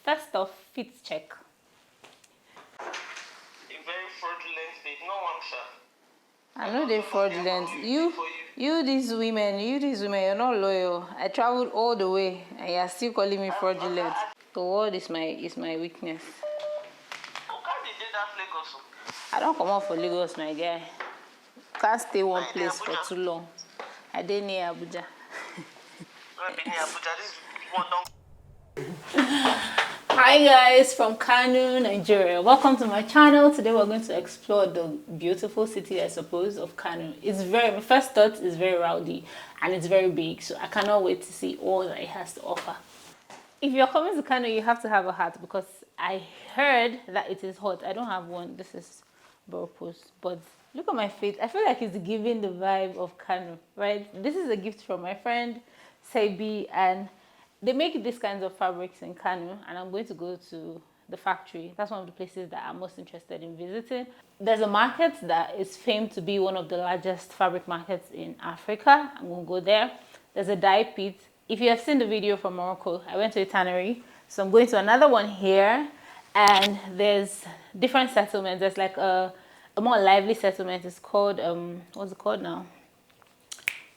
First off, fit check. A very fraudulent thing. No one, sir. I know they're fraudulent. These women, you're not loyal. I traveled all the way and you're still calling me fraudulent. The word is my weakness. I don't come out for Lagos, my guy. Can't stay one place for too long. I didn't near Abuja. Hi guys from Kano, Nigeria. Welcome to my channel. Today we're going to explore the beautiful city, I suppose, of Kano. My first thought is very rowdy and it's very big, so I cannot wait to see all that it has to offer. If you're coming to Kano, you have to have a hat because I heard that it is hot. I don't have one. This is Boropos, but look at my face. I feel like it's giving the vibe of Kano, right? This is a gift from my friend Sebi, and they make these kinds of fabrics in Kano, and I'm going to go to the factory. That's one of the places that I'm most interested in visiting. There's a market that is famed to be one of the largest fabric markets in Africa. I'm going to go there. There's a dye pit. If you have seen the video from Morocco, I went to a tannery. So I'm going to another one here, and there's different settlements. There's like a more lively settlement. It's called, what's it called now?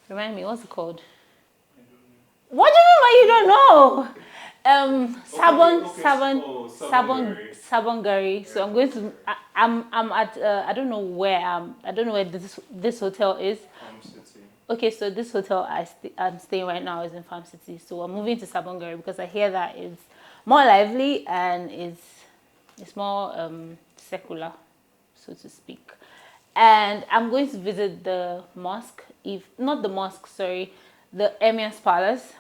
Remind me, what's it called? What do you mean why you don't know? Sabongari. So I'm going to, I'm at, I don't know where this hotel is. Farm City. Okay, so this hotel I'm staying right now is in Farm City. So I'm moving to Sabongari because I hear that it's more lively and it's more secular, so to speak. And I'm going to visit the mosque, the Emir's Palace,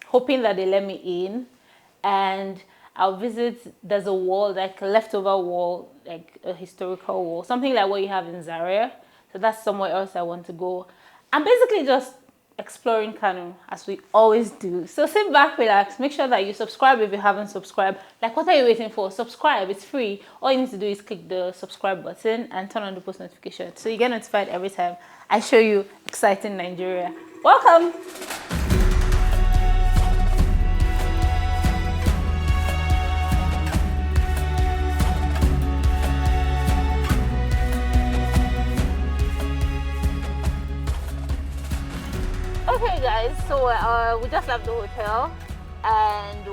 hoping that they let me in. And I'll visit, there's a wall, like a leftover wall, like a historical wall, something like what you have in Zaria. So that's somewhere else I want to go. I'm basically just exploring Kano as we always do. So sit back, relax, make sure that you subscribe if you haven't subscribed. Like, what are you waiting for? Subscribe, it's free. All you need to do is click the subscribe button and turn on the post notification so you get notified every time I show you exciting Nigeria. Welcome. Okay guys, so we just left the hotel and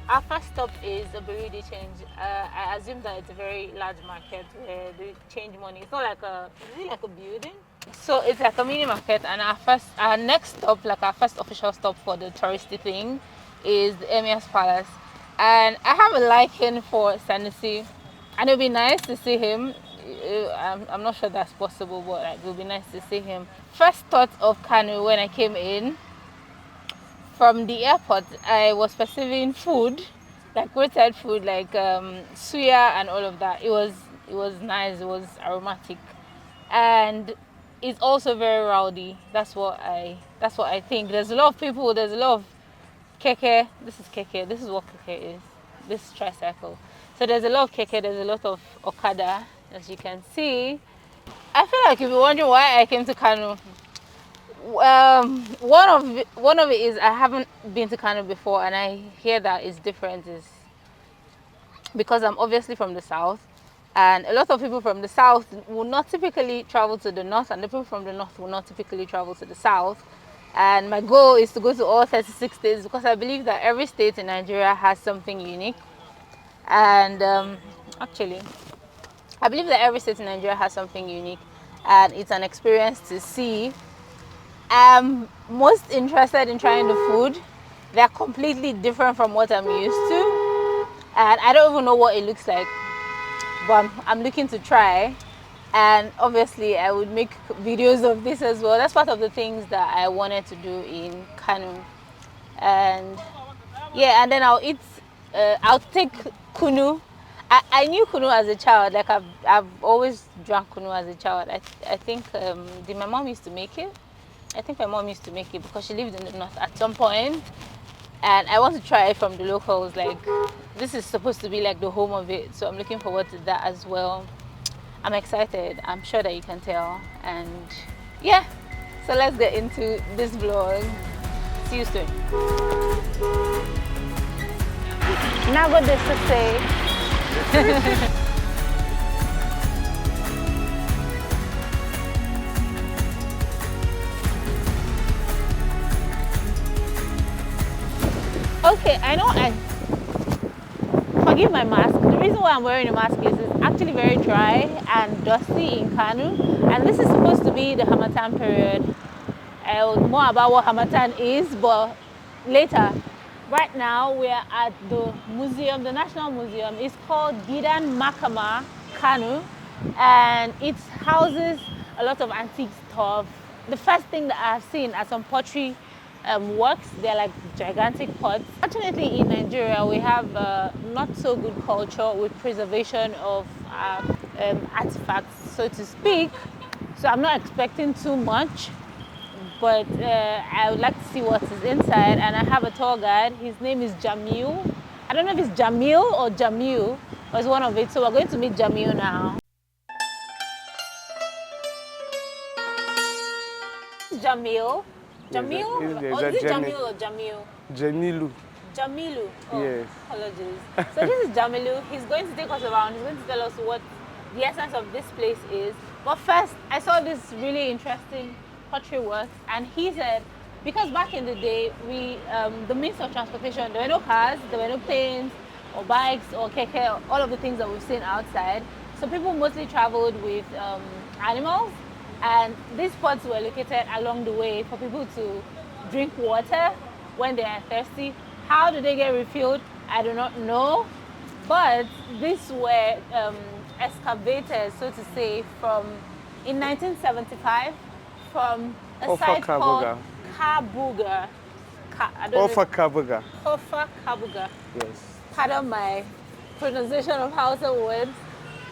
our first stop is a Burudi change. I assume that it's a very large market where they change money. It's not like is it like a building? So it's like a mini market, and our next stop, like our first official stop for the touristy thing, is the Emir's Palace. And I have a liking for Sanusi, and it would be nice to see him. I'm not sure that's possible, but like, it would be nice to see him. First thought of Kano when I came in from the airport, I was perceiving food, like roadside food, like suya and all of that. It was nice. It was aromatic, and it's also very rowdy. That's what I think. There's a lot of people. There's a lot of keke. This is keke. This is what keke is. This is tricycle. So there's a lot of keke. There's a lot of okada. As you can see, I feel like you'll be wondering why I came to Kano. One of it is I haven't been to Kano before, and I hear that it's different. Is because I'm obviously from the south, and a lot of people from the south will not typically travel to the north, and the people from the north will not typically travel to the south. And my goal is to go to all 36 states because I believe that every state in Nigeria has something unique. And actually, I believe that every state in Nigeria has something unique, and it's an experience to see. I'm most interested in trying the food. They're completely different from what I'm used to, and I don't even know what it looks like, but I'm looking to try. And obviously I would make videos of this as well. That's part of the things that I wanted to do in Kano. And yeah, and then I'll take kunu. I knew kunu as a child. Like I've always drank kunu as a child. I think my mom used to make it. I think my mom used to make it because she lived in the north at some point, and I want to try it from the locals. Like, this is supposed to be like the home of it, so I'm looking forward to that as well. I'm excited. I'm sure that you can tell. And yeah, so let's get into this vlog. See you soon. Now got this to say. Okay, I know forgive my mask. The reason why I'm wearing a mask is it's actually very dry and dusty in Kano, and this is supposed to be the Hamatan period. More about what Hamatan is, but later. Right now, we are at the museum, the National Museum. It's called Gidan Makama Kano, and it houses a lot of antique stuff. The first thing that I've seen are some pottery works. They're like gigantic pots. Fortunately, in Nigeria, we have not so good culture with preservation of artifacts, so to speak. So I'm not expecting too much, but I would like to see what is inside. And I have a tour guide. His name is Jamil. I don't know if it's Jamil or Jamil, but it's one of it. So we're going to meet Jamil now. Jamil. Jamil? Or is it Jamil or Jamil? Jamilu. Jamilu. Oh, yes. Apologies. So this is Jamilu. He's going to take us around. He's going to tell us what the essence of this place is. But first, I saw this really interesting pottery work, and he said, because back in the day, the means of transportation, there were no cars, there were no planes, or bikes, or keke, all of the things that we've seen outside. So people mostly traveled with animals, and these pots were located along the way for people to drink water when they are thirsty. How do they get refilled? I do not know, but these were excavators, so to say, in 1975 from a site called Kabuga. Kabuga. Kabuga. Yes. Pardon my pronunciation of Hausa words.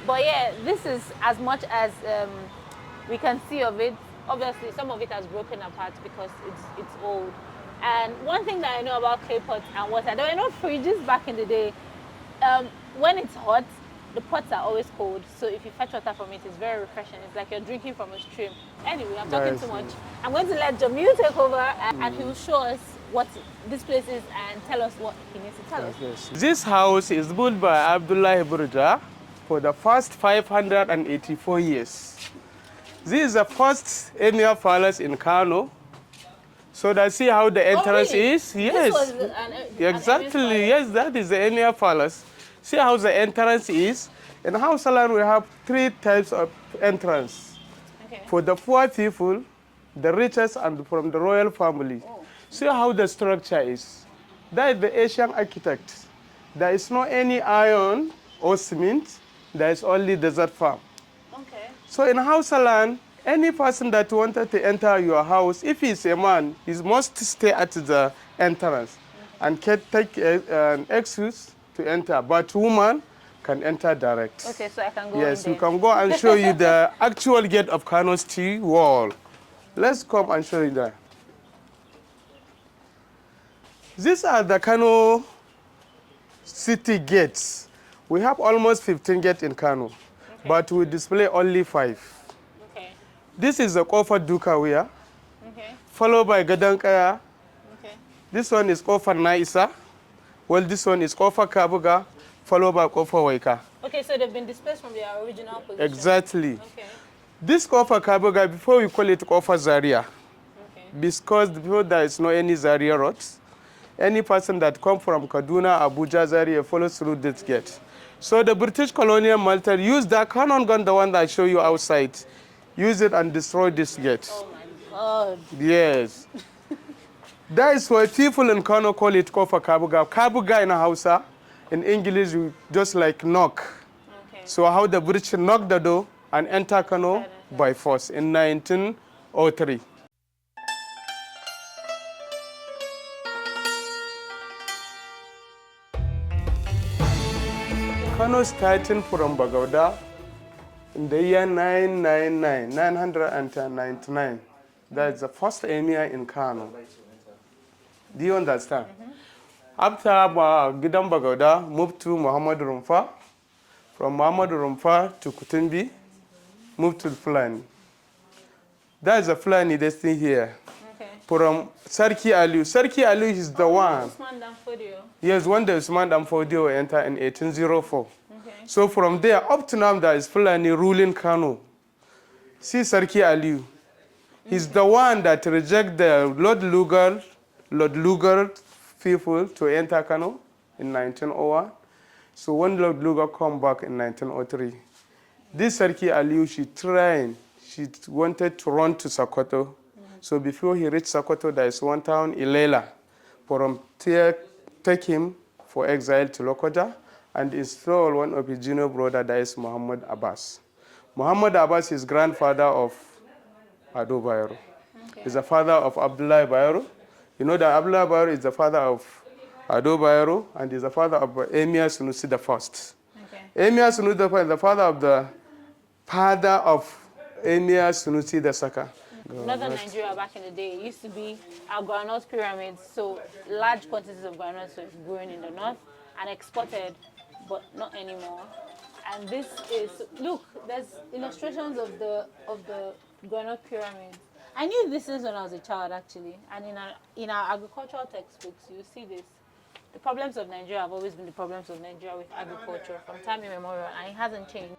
But yeah, this is as much as we can see of it. Obviously, some of it has broken apart because it's old. And one thing that I know about clay pots and water, there were no fridges back in the day. When it's hot, the pots are always cold. So if you fetch water from it, it's very refreshing. It's like you're drinking from a stream. Anyway, I'm talking too much. I'm going to let Jamil take over and he will show us what this place is and tell us what he needs to tell us. Yes. This house is built by Abdullah Burja for the first 584 years. This is the first Emir Palace in Kano. So that see how the entrance is? Yes. This was exactly. Yes, that is the Emir Palace. See how the entrance is? In Hausaland, we have 3 types of entrance. Okay. For the poor people, the richest, and from the royal family. Oh. See how the structure is. That is the Asian architect. There is no any iron or cement. There is only desert farm. Okay. So in Hausaland, any person that wanted to enter your house, if he's a man, he must stay at the entrance and can take an excuse to enter. But woman can enter direct. Okay, so I can go Yes, in we there. can go and show you the actual gate of Kano City wall. Let's come and show you that. These are the Kano City gates. We have almost 15 gates in Kano, but we display only 5. This is the Kofa Dukawiya, followed by Gadankaya. This one is Kofa Naisa. Well, this one is Kofa Kabuga, followed by Kofa Waika. Okay, so they've been displaced from their original position. Exactly. Okay. This Kofa Kabuga, before we call it Kofa Zaria, because before there is no any Zaria roads, any person that come from Kaduna, Abuja, Zaria follows through this gate. So the British colonial military used that cannon gun, the one that I show you outside, use it and destroy this gate. Oh my God. Yes. That is why people in Kano call it Kofa Kabuga. Kabuga in Hausa, in English, we just like knock. Okay. So how the British knocked the door and enter Kano by force in 1903. Kano starting from Bagauda in the year 999. That's the first emir in Kano. Do you understand? After Gidan Bagauda moved to Muhammad Rumfa, from Muhammad Rumfa to Kutumbi, moved to Fulani. That's the Fulani destiny here. Okay. from Sarki Aliyu. Sarki Aliyu is the one. Usman Dan Fodio. Yes, when the Usman Dan Fodio entered in 1804. Okay. So from there up to now, there is Fulani ruling Kano. See Sarki Aliyu. He's the one that reject the Lord Lugar people to enter Kano in 1901. So when Lord Lugar come back in 1903, this Sarki Aliyu, she wanted to run to Sokoto. So before he reached Sokoto, there is one town, Ilela. From there, take him for exile to Lokoja and install one of his junior brother, that is Muhammad Abbas. Muhammad Abbas is grandfather of Ado Bayero. Okay. He's the father of Abdullah Bayero. You know that Abdullah Bayero is the father of Ado Bayero and is the father of Emir Sunusi the First. Okay. Emir Sunusi the First is the father of Emir Sunusi the Second. Northern Nigeria back in the day used to be our groundnut pyramids, so large quantities of groundnuts were grown in the north and exported, but not anymore. And this is, look, there's illustrations of the groundnut pyramids. I knew this is when I was a child actually, and in our agricultural textbooks you see this. The problems of Nigeria have always been the problems of Nigeria with agriculture from time immemorial, and it hasn't changed.